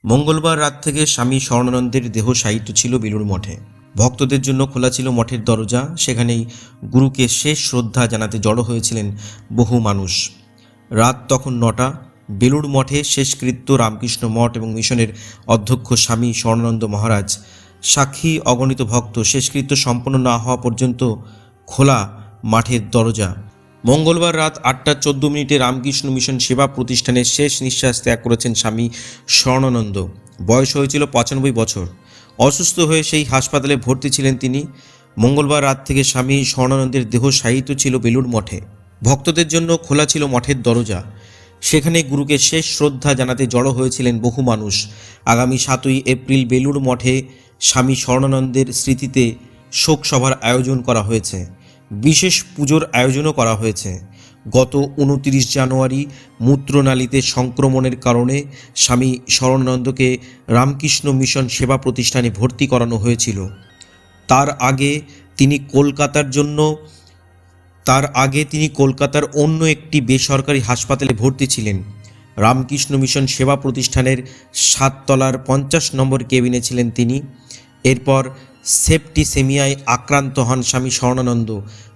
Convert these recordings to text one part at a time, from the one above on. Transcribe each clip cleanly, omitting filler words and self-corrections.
মঙ্গলবার রাত থেকে স্বামী স্বর্ণানন্দের দেহ শায়িত ছিল বেলুড় মঠে। ভক্তদের জন্য খোলা ছিল মঠের দরজা। সেখানেই গুরুকে শেষ শ্রদ্ধা জানাতে জড়ো হয়েছিলেন বহু মানুষ। রাত তখন 9টা। বেলুড় মঠে শেষকৃত্য রামকৃষ্ণ মঠ এবং মিশনের অধ্যক্ষ স্বামী স্বর্ণানন্দ মহারাজ সাক্ষী অগণিত ভক্ত। শেষকৃত্য সম্পন্ন না হওয়া পর্যন্ত খোলা মাঠের দরজা। মঙ্গলবার রাত 8টা 14 রামকৃষ্ণ মিশন সেবা প্রতিষ্ঠানের শেষ নিঃশ্বাস ত্যাগ করেছেন স্বামী স্বর্ণানন্দ। বয়স হয়েছিল 95 বছর। অসুস্থ হয়ে সেই হাসপাতালে ভর্তি ছিলেন তিনি। মঙ্গলবার রাত থেকে স্বামী স্বর্ণানন্দের দেহ শায়িত ছিল বেলুড় মঠে। ভক্তদের জন্য খোলা ছিল মঠের দরজা। সেখানে গুরুকে শেষ শ্রদ্ধা জানাতে জড়ো হয়েছিলেন বহু মানুষ। আগামী 7ই এপ্রিল বেলুড় মঠে স্বামী স্বর্ণানন্দের স্মৃতিতে শোক সভার আয়োজন করা হয়েছে। বিশেষ পুজোর আয়োজনও করা হয়েছে। গত 29 জানুয়ারি মূত্রনালীতে সংক্রমণের কারণে স্বামী স্বর্ণানন্দকে রামকৃষ্ণ মিশন সেবা প্রতিষ্ঠানে ভর্তি করানো হয়েছিল। তার আগে তিনি কলকাতার অন্য একটি বেসরকারি হাসপাতালে ভর্তি ছিলেন। রামকৃষ্ণ মিশন সেবা প্রতিষ্ঠানের 7 তলার 50 নম্বর কেবিনে ছিলেন তিনি। এরপর সেপ্টিসেমিয়ায় আক্রান্ত হন স্বামী স্বর্ণানন্দ।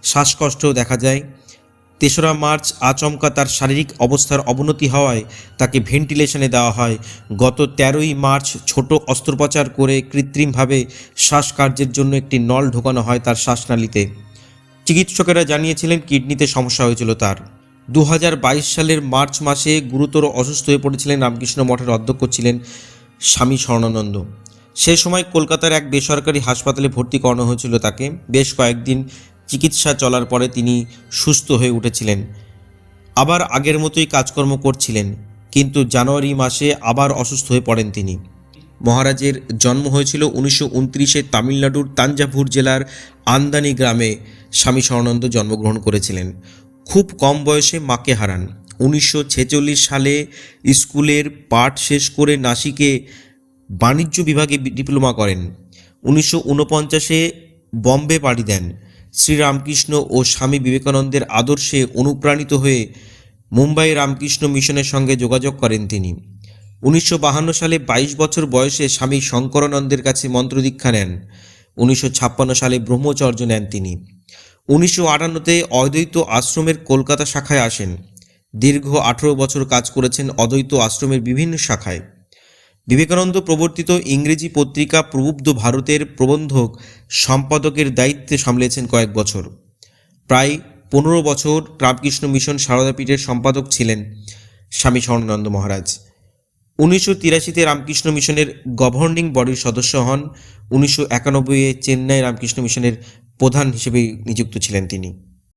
শ্বাসকষ্টও দেখা যায়। 3রা মার্চ আচমকা তার শারীরিক অবস্থার অবনতি হওয়ায় তাকে ভেন্টিলেশনে দেওয়া হয়। গত 13ই মার্চ ছোট অস্ত্রোপচার করে কৃত্রিমভাবে শ্বাসকার্যের জন্য একটি নল ঢোকানো হয় তার শ্বাসনালীতে। চিকিৎসকেরা জানিয়েছিলেন কিডনিতে সমস্যা হয়েছিল তার। 2022 সালের মার্চ মাসে গুরুতর অসুস্থ হয়ে পড়েছিলেন। রামকৃষ্ণ মঠের অধ্যক্ষ ছিলেন স্বামী স্বর্ণানন্দ। সে সময় কলকাতার এক বেসরকারি হাসপাতালে ভর্তি করানো হয়েছিল তাকে। বেশ কয়েকদিন চিকিৎসা চলার পরে তিনি সুস্থ হয়ে উঠেছিলেন। আবার আগের মতোই কাজকর্ম করছিলেন, কিন্তু জানুয়ারি মাসে আবার অসুস্থ হয়ে পড়েন তিনি। মহারাজের জন্ম হয়েছিল 1929-এ তামিলনাড়ুর তাঞ্জাভুর জেলার আন্দানি গ্রামে। স্বামী স্বর্ণানন্দ জন্মগ্রহণ করেছিলেন। খুব কম বয়সে মাকে হারান। 1946 সালে স্কুলের পাঠ শেষ করে নাসিকে বাণিজ্য বিভাগে ডিপ্লোমা করেন। 1949-এ বম্বে পাড়ি দেন। শ্রীরামকৃষ্ণ ও স্বামী বিবেকানন্দের আদর্শে অনুপ্রাণিত হয়ে মুম্বাই রামকৃষ্ণ মিশনের সঙ্গে যোগাযোগ করেন তিনি। 1952 সালে 22 বছর বয়সে স্বামী শঙ্করানন্দের কাছে মন্ত্রদীক্ষা নেন। 1956 সালে ব্রহ্মচর্য নেন তিনি। 1958-তে অদ্বৈত আশ্রমের কলকাতা শাখায় আসেন। দীর্ঘ 18 বছর কাজ করেছেন অদ্বৈত আশ্রমের বিভিন্ন শাখায়। বিবেকানন্দ প্রবর্তিত ইংরেজি পত্রিকা প্রবুদ্ধ ভারতের প্রবন্ধক সম্পাদকের দায়িত্বে সামলেছেন কয়েক বছর। প্রায় 15 বছর রামকৃষ্ণ মিশন সারদাপীঠের সম্পাদক ছিলেন স্বামী স্বর্ণানন্দ মহারাজ। 1983-তে রামকৃষ্ণ মিশনের গভর্নিং বডির সদস্য হন। 1991-এ চেন্নাই রামকৃষ্ণ মিশনের প্রধান হিসেবে নিযুক্ত ছিলেন তিনি।